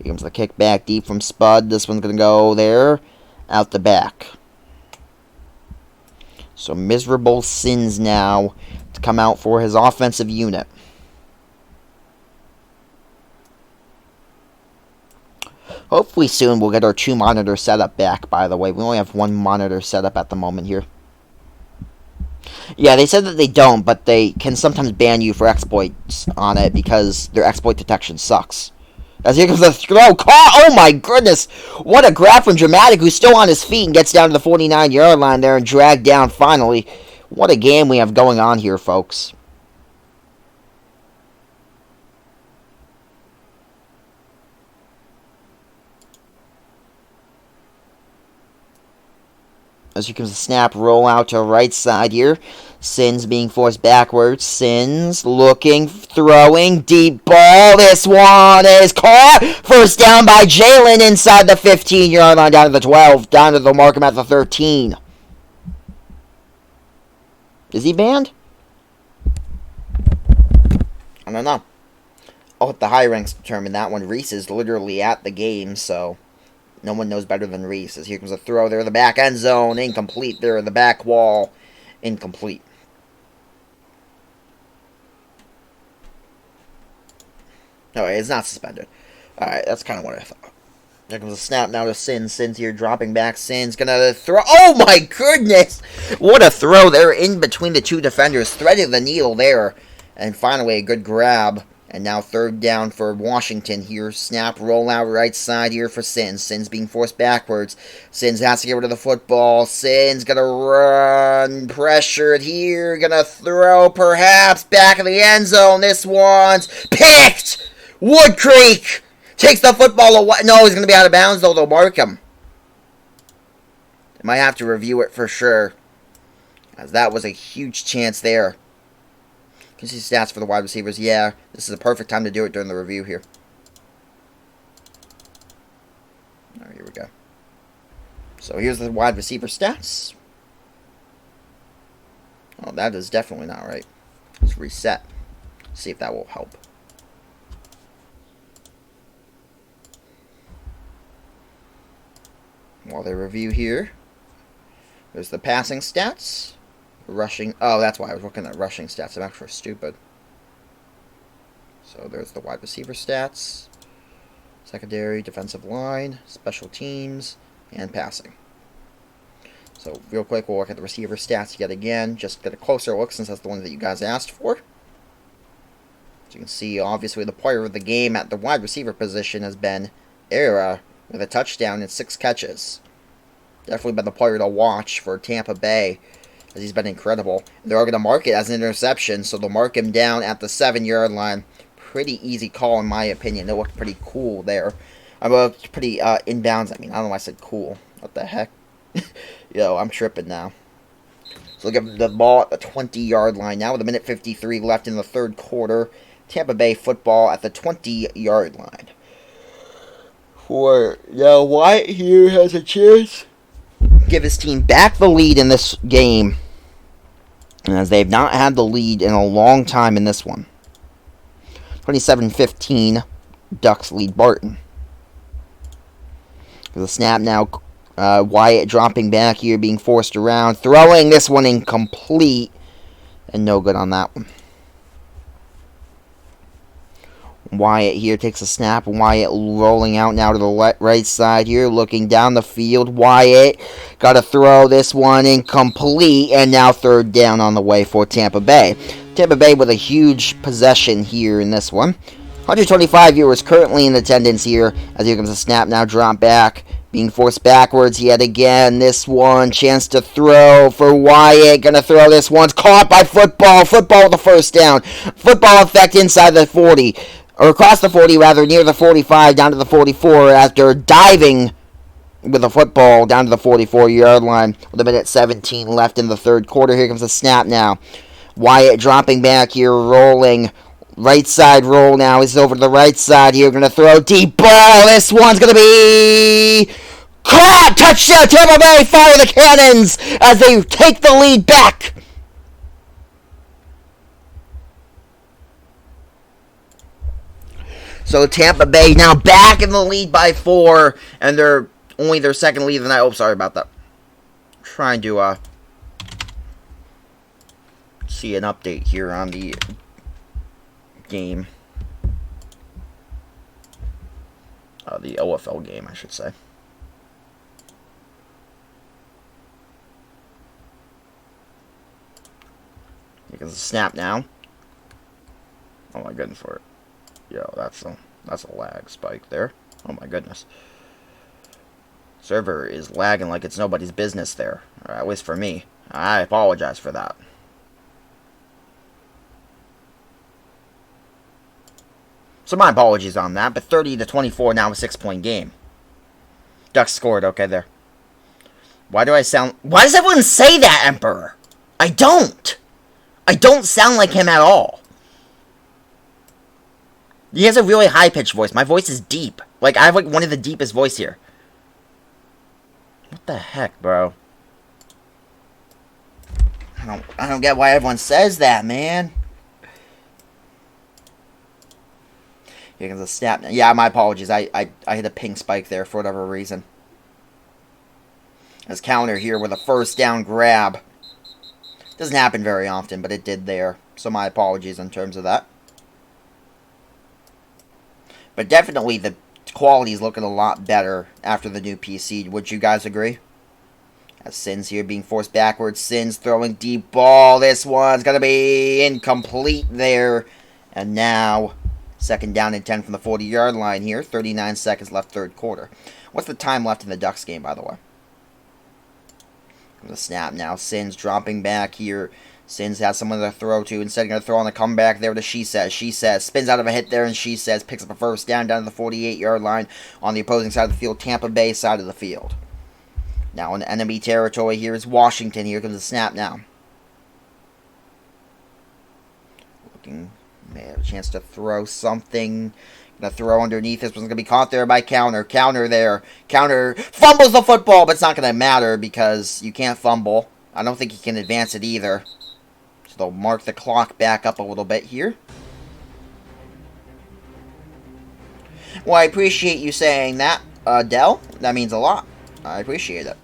Here comes the kick back deep from Spud. This one's going to go there. Out the back. So Miserable Sins now to come out for his offensive unit. Hopefully soon we'll get our 2-monitor setup back, by the way. We only have 1 monitor setup at the moment here. Yeah, they said that they don't, but they can sometimes ban you for exploits on it because their exploit detection sucks. As here comes the throw. Oh my goodness. What a grab from Dramatic, who's still on his feet and gets down to the 49-yard line there and dragged down finally. What a game we have going on here, folks. As here comes the snap, roll out to right side here. Sins being forced backwards. Sins looking, throwing, deep ball. This one is caught. First down by Jalen inside the 15-yard line, down to the 12. Down to the Markham at the 13. Is he banned? I don't know. I'll let the high ranks determine that one. Reese is literally at the game, so no one knows better than Reese. As here comes a throw there in the back end zone. Incomplete there in the back wall. Incomplete. No, it's not suspended. Alright, that's kind of what I thought. There comes a snap now to Sins. Sins here dropping back. Sins gonna throw. Oh my goodness! What a throw there in between the 2 defenders. Threaded the needle there. And finally a good grab. And now third down for Washington here. Snap, roll out right side here for Sins. Sins being forced backwards. Sins has to get rid of the football. Sins gonna run. Pressured here. Gonna throw perhaps back in the end zone. This one's picked! Wood Creek takes the football away. No, he's gonna be out of bounds though. They'll mark him. They might have to review it for sure, as that was a huge chance there. Can you see stats for the wide receivers? Yeah, this is a perfect time to do it during the review here. Alright, here we go. So here's the wide receiver stats. Oh, that is definitely not right. Let's reset. See if that will help. While they review here, there's the passing stats. Rushing. Oh, that's why I was looking at rushing stats. I'm actually stupid. So there's the wide receiver stats, secondary, defensive line, special teams, and passing. So real quick, we'll look at the receiver stats yet again, just get a closer look since that's the one that you guys asked for. As you can see, obviously the player of the game at the wide receiver position has been Era with a touchdown and 6 catches. Definitely been the player to watch for Tampa Bay, as he's been incredible. They're going to mark it as an interception, so they'll mark him down at the 7-yard line. Pretty easy call in my opinion. It looked pretty cool there. I looked pretty inbounds. I mean, I don't know why I said cool. What the heck? Yo, I'm tripping now. So look at the ball at the 20-yard line now with a minute 53 left in the third quarter. Tampa Bay football at the 20-yard line. For now, Wyatt here has a chance to give his team back the lead in this game, as they've not had the lead in a long time in this one. 27-15, Ducks lead Barton. The snap now, Wyatt dropping back here, being forced around, throwing this one incomplete, and no good on that one. Wyatt here takes a snap. Wyatt rolling out now to the right side here, looking down the field. Wyatt got to throw this one incomplete, and now third down on the way for Tampa Bay. Tampa Bay with a huge possession here in this one. 125 viewers currently in attendance here, as here comes a snap now, drop back, being forced backwards yet again. This one, chance to throw for Wyatt. Gonna throw this one. Caught by Football. Football with the first down. Football effect inside the 40. Or across the 40, rather, near the 45, down to the 44, after diving with a football down to the 44-yard line with a minute 17 left in the third quarter. Here comes the snap now. Wyatt dropping back here, rolling. Right side roll now. He's over to the right side here. Going to throw deep ball. This one's going to be caught. Touchdown, Tampa Bay. Fire the cannons as they take the lead back. So Tampa Bay now back in the lead by 4, and they're only their second lead of the night. Oh, sorry about that. Trying to see an update here on the game. The AFL game, I should say. Here goes the snap now. Oh my goodness for it. Yo, that's a lag spike there. Oh my goodness. Server is lagging like it's nobody's business there. Or at least for me. I apologize for that. So my apologies on that, but 30-24 now, a 6-point game. Ducks scored, okay there. Why does everyone say that, Emperor? I don't sound like him at all. He has a really high-pitched voice. My voice is deep. Like, I have, like, one of the deepest voice here. What the heck, bro? I don't get why everyone says that, man. Here comes a snap. Yeah, my apologies. I hit a ping spike there for whatever reason. As counter here with a first down grab. Doesn't happen very often, but it did there. So my apologies in terms of that. But definitely the quality is looking a lot better after the new PC. Would you guys agree? As Sins here being forced backwards. Sins throwing deep ball. This one's going to be incomplete there. And now, second down and 10 from the 40-yard line here. 39 seconds left third quarter. What's the time left in the Ducks game, by the way? The snap now. Sins dropping back here. Sins has someone to throw to. Instead, going to throw on the comeback there to She Says. She Says spins out of a hit there, and She Says picks up a first down to the 48-yard line on the opposing side of the field, Tampa Bay side of the field. Now in enemy territory here is Washington. Here comes the snap now. Looking, may have a chance to throw something. Going to throw underneath. This one's going to be caught there by Counter. Counter there. Counter fumbles the football, but it's not going to matter because you can't fumble. I don't think he can advance it either. So they'll mark the clock back up a little bit here. Well, I appreciate you saying that, Dell. That means a lot. I appreciate it.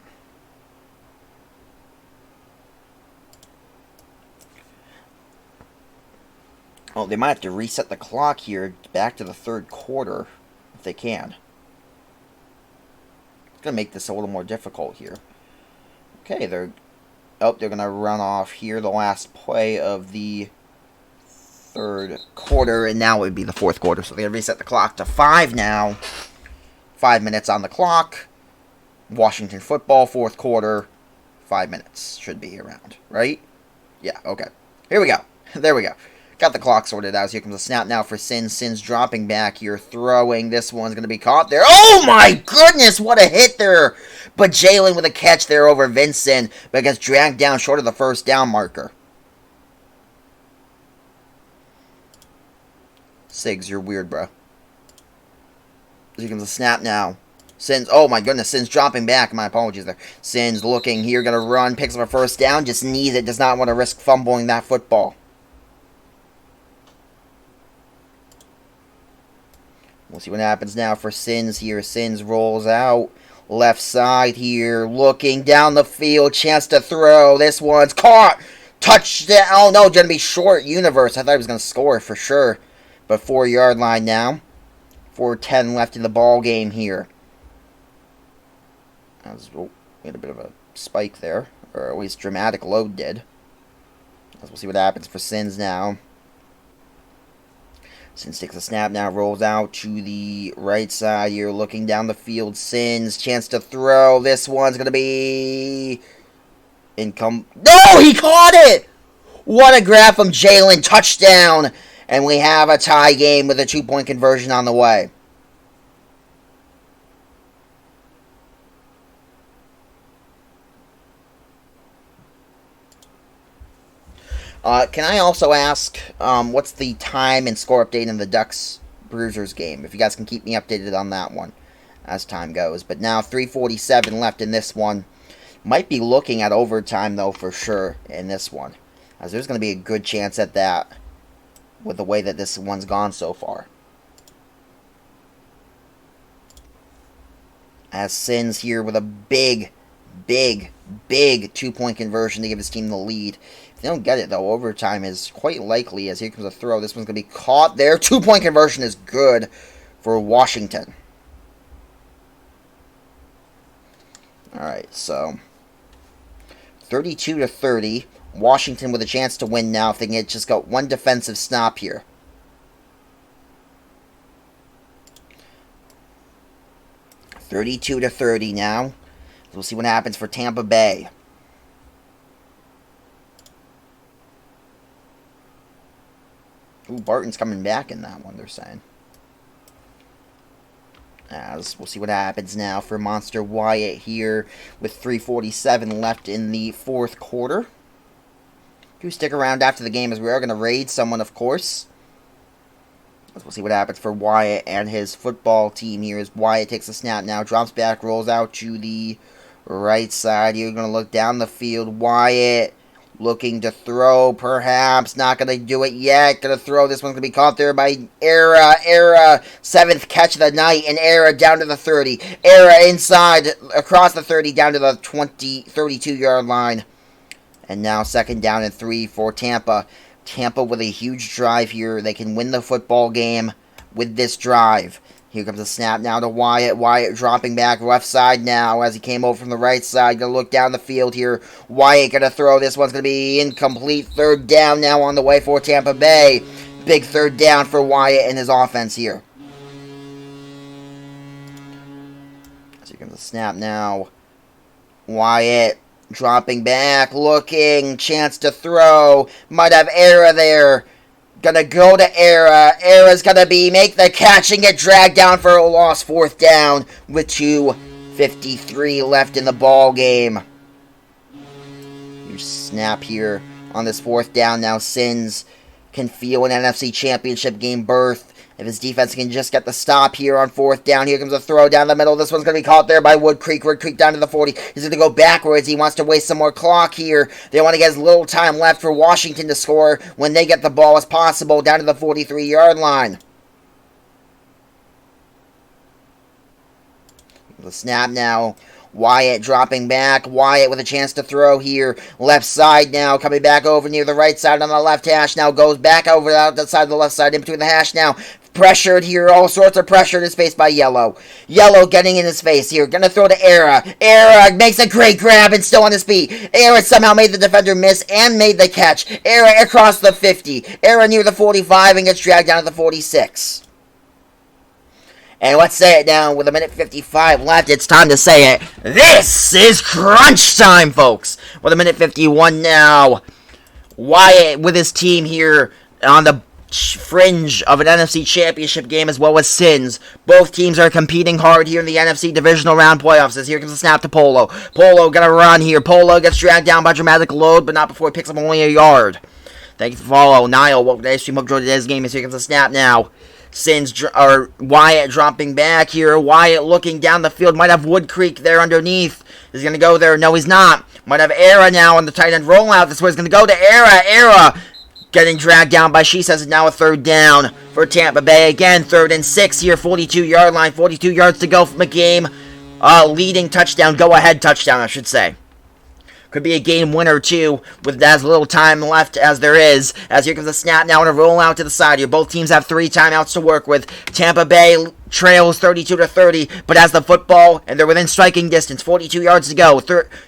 Oh, they might have to reset the clock here back to the third quarter if they can. It's going to make this a little more difficult here. Okay, they're going to run off here the last play of the third quarter, and now it would be the fourth quarter. So they're going to reset the clock to 5 now. 5 minutes on the clock. Washington football, fourth quarter. 5 minutes should be around, right? Yeah, okay. Here we go. There we go. Got the clock sorted out. So here comes the snap now for Sins. Sins dropping back here, throwing. This one's going to be caught there. Oh my goodness, what a hit there. But Jalen with a catch there over Vincent, but gets dragged down short of the first down marker. Siggs, you're weird, bro. Here comes the snap now. Sins, oh my goodness, Sins dropping back. My apologies there. Sins looking here, going to run, picks up a first down, just needs it, does not want to risk fumbling that football. We'll see what happens now for Sins here. Sins rolls out. Left side here. Looking down the field. Chance to throw. This one's caught. Touchdown. Oh, no. Going to be short. Universe. I thought he was going to score for sure. But 4-yard line now. 4:10 left in the ball game here. Oh, we had a bit of a spike there. Or at least dramatic load did. We'll see what happens for Sins now. Sins takes a snap now, rolls out to the right side here, looking down the field. Sins, chance to throw. This one's going to be... No, he caught it! What a grab from Jalen. Touchdown. And we have a tie game with a 2-point conversion on the way. Can I also ask, what's the time and score update in the Ducks-Bruisers game? If you guys can keep me updated on that one as time goes. But now 3:47 left in this one. Might be looking at overtime, though, for sure in this one. As there's going to be a good chance at that with the way that this one's gone so far. As Sins here with a big 2-point conversion to give his team the lead. If they don't get it, though, overtime is quite likely, as here comes a throw. This one's going to be caught there. 2-point conversion is good for Washington. Alright, so 32-30. Washington with a chance to win now if they can just got one defensive stop here. $32-30 now. We'll see what happens for Tampa Bay. Ooh, Barton's coming back in that one, they're saying. As we'll see what happens now for Monster Wyatt here with 3:47 left in the fourth quarter. Do stick around after the game as we are going to raid someone, of course. We'll see what happens for Wyatt and his football team here as Wyatt takes a snap now, drops back, rolls out to the right side. You're going to look down the field. Wyatt looking to throw, perhaps. Not going to do it yet. Going to throw. This one's going to be caught there by Era. Era, 7th catch of the night, and Era down to the 30. Era inside, across the 30, down to the 32-yard line. And now 2nd down and 3 for Tampa. Tampa with a huge drive here. They can win the football game with this drive. Here comes a snap now to Wyatt. Wyatt dropping back left side now as he came over from the right side. Going to look down the field here. Wyatt going to throw. This one's going to be incomplete. 3rd down now on the way for Tampa Bay. Big 3rd down for Wyatt and his offense here. So here comes a snap now. Wyatt dropping back, looking, chance to throw. Might have Era there. Gonna go to Era. Era's gonna make the catch and get dragged down for a loss. 4th down with 2:53 left in the ball game. Huge snap here on this 4th down. Now Sins can feel an NFC Championship game berth. If his defense can just get the stop here on 4th down. Here comes a throw down the middle. This one's going to be caught there by Wood Creek. Wood Creek down to the 40. He's going to go backwards. He wants to waste some more clock here. They want to get as little time left for Washington to score when they get the ball as possible down to the 43-yard line. The snap now. Wyatt dropping back. Wyatt with a chance to throw here. Left side now. Coming back over near the right side on the left hash. Now goes back over out the side of the left side in between the hash now. Pressured here. All sorts of pressure in his face by Yellow. Yellow getting in his face here. Gonna throw to Era. Era makes a great grab and still on his feet. Era somehow made the defender miss and made the catch. Era across the 50. Era near the 45 and gets dragged down to the 46. And let's say it now with a minute 55 left. It's time to say it. This is crunch time, folks. With a minute 51 now. Wyatt with his team here on the fringe of an NFC Championship game as well as Sins. Both teams are competing hard here in the NFC Divisional Round playoffs as here comes a snap to Polo. Polo gonna run here. Polo gets dragged down by dramatic load, but not before he picks up only a yard. Thank you for follow. Niall, welcome to Stream Up today's game as here comes a snap now. Wyatt dropping back here. Wyatt looking down the field. Might have Wood Creek there underneath. He's going to go there. No, he's not. Might have Era now on the tight end rollout. This way he's going to go to Era. Era getting dragged down by She Says it's now a third down for Tampa Bay. Again, 3rd and 6 here. 42-yard line. 42 yards to go from the game. Leading touchdown. Go-ahead touchdown, I should say. Could be a game winner, too, with as little time left as there is. As here comes the snap now and a rollout to the side here. Both teams have 3 timeouts to work with. Tampa Bay trails 32-30, but has the football, and they're within striking distance. 42 yards to go.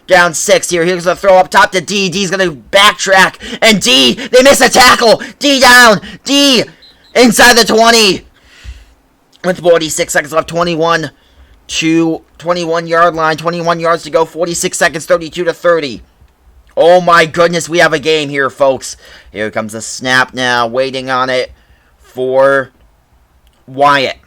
Down 6 here. Here's the throw up top to D. D's going to backtrack, and D, they miss a tackle. D down. D inside the 20. With 46 seconds left, 21 yard line, 21 yards to go, 46 seconds, 32-30. Oh my goodness, we have a game here, folks. Here comes the snap now, waiting on it for Wyatt.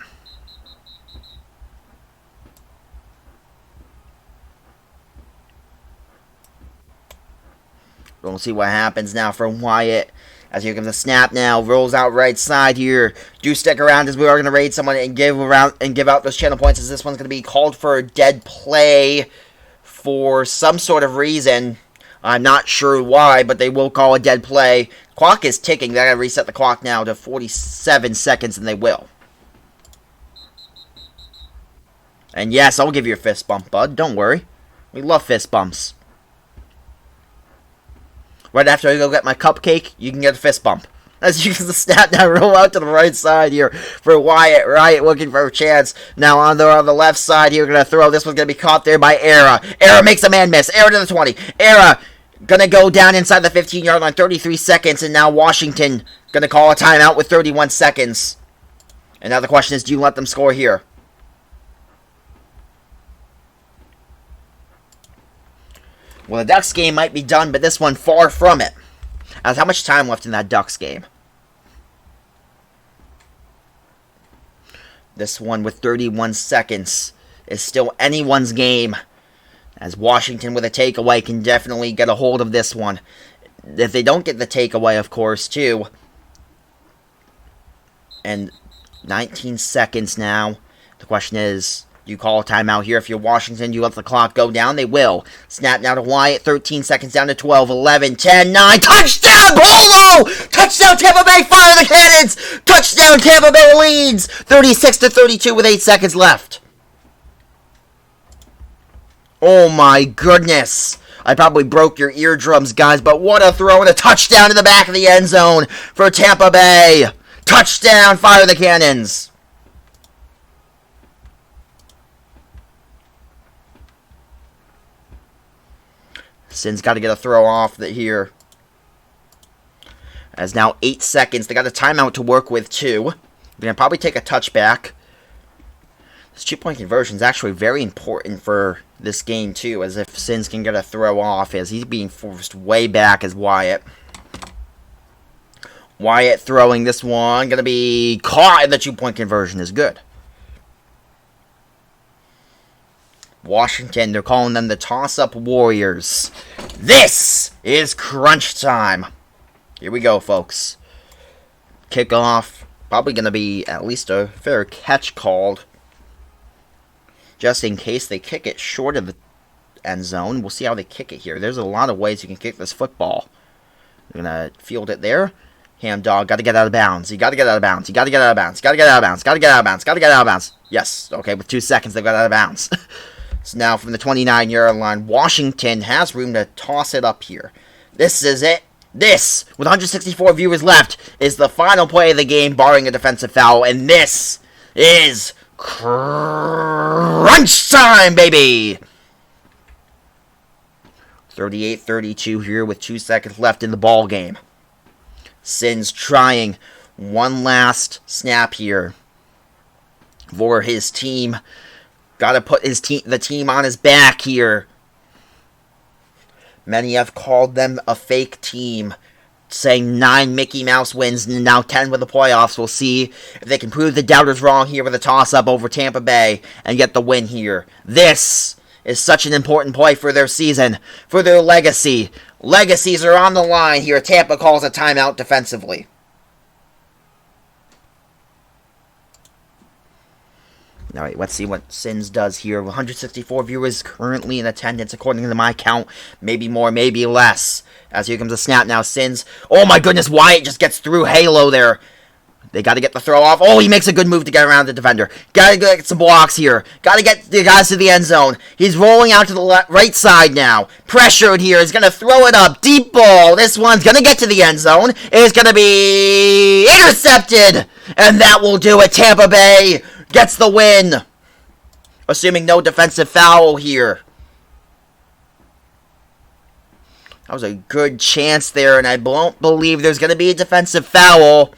We'll see what happens now for Wyatt. As here comes the snap now, rolls out right side here. Do stick around as we are going to raid someone and give out those channel points, as this one's going to be called for a dead play for some sort of reason. I'm not sure why, but they will call a dead play. Clock is ticking. They got to reset the clock now to 47 seconds, and they will. And yes, I'll give you a fist bump, bud. Don't worry. We love fist bumps. Right after I go get my cupcake, you can get a fist bump. As you can snap now, roll out to the right side here for Wyatt. Wyatt looking for a chance. Now on the left side here, going to throw. This one's going to be caught there by Era. Era makes a man miss. Era to the 20. Era going to go down inside the 15-yard line. 33 seconds. And now Washington going to call a timeout with 31 seconds. And now the question is, do you let them score here? Well, the Ducks game might be done, but this one far from it. As how much time left in that Ducks game? This one with 31 seconds is still anyone's game. As Washington with a takeaway can definitely get a hold of this one. If they don't get the takeaway, of course, too. And 19 seconds now. The question is, you call a timeout here. If you're Washington, you let the clock go down. They will. Snap now to Wyatt. 13 seconds down to 12, 11, 10, 9. Touchdown, Polo! Touchdown, Tampa Bay. Fire the cannons. Touchdown, Tampa Bay leads. 36-32 with 8 seconds left. Oh, my goodness. I probably broke your eardrums, guys, but what a throw and a touchdown in the back of the end zone for Tampa Bay. Touchdown, fire the cannons. Sin's got to get a throw off here. As now 8 seconds. They got a timeout to work with, too. They're going to probably take a touchback. This 2-point conversion is actually very important for this game, too, as if Sins can get a throw off, as he's being forced way back as Wyatt. Wyatt throwing this one. Going to be caught, and the 2-point conversion is good. Washington, they're calling them the Toss-Up Warriors. This is crunch time. Here we go, folks. Kickoff. Probably going to be at least a fair catch called. Just in case they kick it short of the end zone. We'll see how they kick it here. There's a lot of ways you can kick this football. They're going to field it there. Ham dog, got to get out of bounds. You got to get out of bounds. You got to get out of bounds. Got to get out of bounds. Got to get out of bounds. Got to get out of bounds. Yes. Okay, with 2 seconds, they got out of bounds. So now from the 29-yard line, Washington has room to toss it up here. This is it. This, with 164 viewers left, is the final play of the game, barring a defensive foul. And this is crunch time, baby! 38-32 here with 2 seconds left in the ball game. Sins trying one last snap here for his team. Got to put the team on his back here. Many have called them a fake team, saying 9 Mickey Mouse wins and now 10 with the playoffs. We'll see if they can prove the doubters wrong here with a toss-up over Tampa Bay and get the win here. This is such an important play for their season, for their legacy. Legacies are on the line here. Tampa calls a timeout defensively. All right, let's see what Sins does here. 164 viewers currently in attendance, according to my count. Maybe more, maybe less. As here comes a snap now. Sins. Oh, my goodness. Wyatt just gets through Halo there. They got to get the throw off. Oh, he makes a good move to get around the defender. Got to get some blocks here. Got to get the guys to the end zone. He's rolling out to the right side now. Pressured here. He's going to throw it up. Deep ball. This one's going to get to the end zone. It's going to be intercepted. And that will do it. Tampa Bay gets the win. Assuming no defensive foul here. That was a good chance there, and I don't believe there's going to be a defensive foul.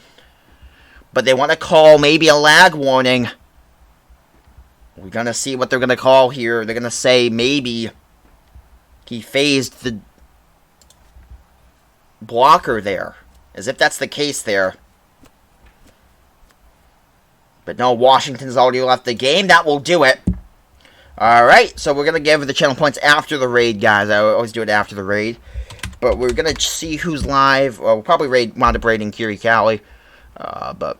But they want to call maybe a lag warning. We're going to see what they're going to call here. They're going to say maybe he phased the blocker there. As if that's the case there. But no, Washington's already left the game. That will do it. Alright, so we're going to give the channel points after the raid, guys. I always do it after the raid. But we're going to see who's live. Well, we'll probably wind up raiding Kiri Cali. But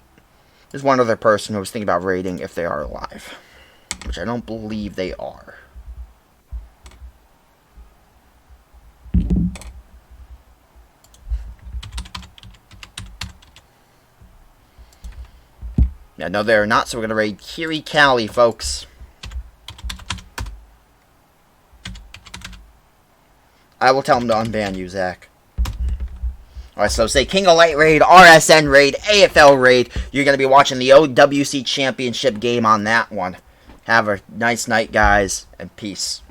there's one other person who was thinking about raiding if they are live. Which I don't believe they are. Yeah, no, they're not, so we're going to raid Kiri Cali, folks. I will tell them to unban you, Zach. Alright, so say King of Light raid, RSN raid, AFL raid. You're going to be watching the OWC Championship game on that one. Have a nice night, guys, and peace.